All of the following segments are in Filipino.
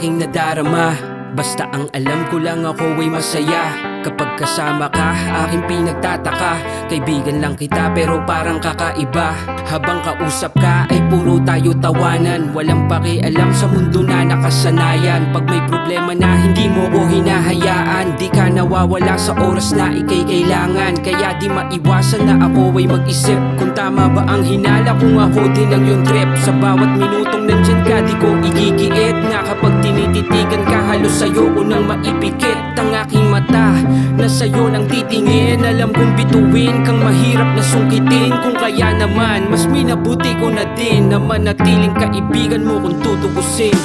aking nadarama. Basta ang alam ko lang ako ay masaya kapag kasama ka, aking pinagtataka. Kaibigan lang kita pero parang kakaiba. Habang kausap ka ay puro tayo tawanan. Walang pakialam sa mundo na nakasanayan. Pag may problema na hindi mo ko hinahayaan, di ka nawawala sa oras na ika'y kailangan. Kaya di maiwasan na ako ay mag-isip kung tama ba ang hinala, kung ako din ang yung trip. Sa bawat minutong nandyan ka di ko igigiit, na kapag tinititigan ka halos sa'yo ko nang maipikit ang aking mata na sa'yo nang titingin. Alam kong bituin kang mahirap na sungkitin, kung kaya naman mas minabuti ko na din na manatiling kaibigan mo kung tutugusin.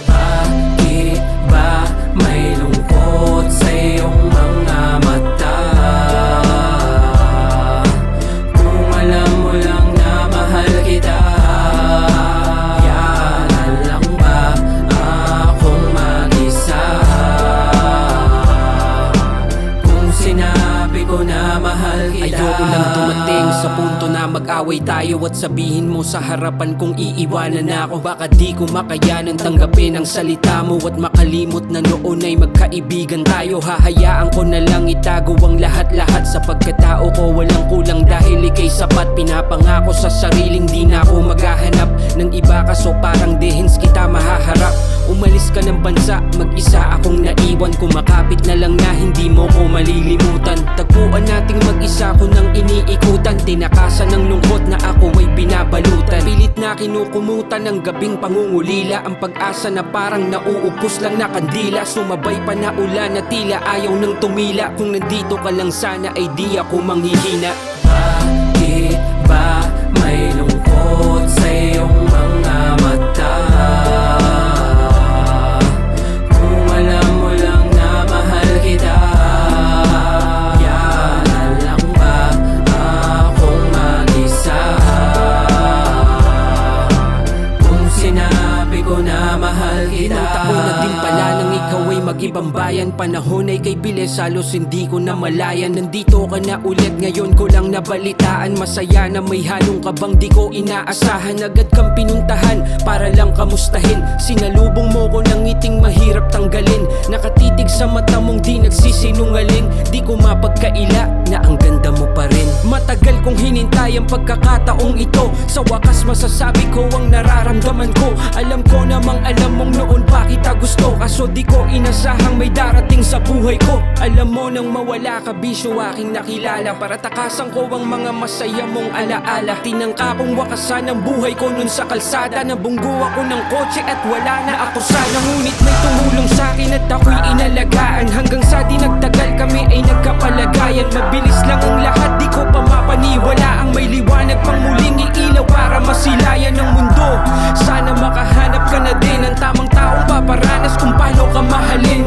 Bakit ba may lungkot sa iyong mga mata? Kung alam mo lang na mahal kita, yan lang ba akong mag-isa? Kung sinabi ko na mahal kita, ayoko lang dumating sa punto na mag-away tayo at sabihin mo sa harapan kong iiwanan na ako. Baka di ko makayanan tanggapin ang salita mo at makalimot na noon ay magkaibigan tayo. Hahayaan ko na lang itago ang lahat-lahat sa pagkatao ko. Walang kulang dahil ika'y sapat. Pinapangako sa sariling di na ako maghahanap ng iba, kaso parang dehens kita mahaharap. Umalis ka ng bansa, mag-isa akong naiwan. Kumakapit na lang na hindi mo ko malilimutan. Tagpuan nating mag-isa ko nang iniikutan. Tinakasan ng lungkot na ako ay binabalutan. Pilit na kinukumutan ng gabing pangungulila. Ang pag-asa na parang nauupos lang na kandila. Sumabay pa na ulan na tila ayaw nang tumila. Kung nandito ka lang sana ay di ako manghihina. Bakit ba may lungkot sa iyong mga mata? Kung alam mo lang na mahal kita, yan lang ba akong mag-isa? Kung sinabi ko na mahal kita, ilang taon na din pala nang ikaw ay mag-ibang bayan. Panahon ay kay bilis, halos hindi ko na malayan. Nandito ka na ulit, ngayon ko lang nabalitaan. Masaya na may halong kabang di ko inaasahan. Agad kang pinuntahan para lang kamustahin. Sinalubong mo ko ng ngiting mahirap tanggalin. Nakatitig sa mata mong di nagsisinungaling. Di ko mapagkaila na ang ganda mo pa rin. Matagal kong hinintay ang pagkakataong ito. Sa wakas masasabi ko ang nararamdaman ko. Alam ko namang alam mong noon pa kita gusto, kaso di ko inasahang may darating sa buhay ko. Alam mo nang mawala ka bisyo aking nakilala, para takasan ko ang mga masaya mong alaala. Tinangka kong wakasan ang buhay ko nun sa kalsada. Nabunggo ako ng kotse at wala na ako sana. Ngunit may tumulong sa'kin at ako'y inalagaan. Hanggang sa di nagtagal kami ay nagkapalagayan. Mabilis lang ang lahat, di ko pa mapaniwala ang may liwanag pang muling iilaw para masilayan ng mundo. Sana makahanap ka na din ng tamang taong paparanas kung paano ka mahalin.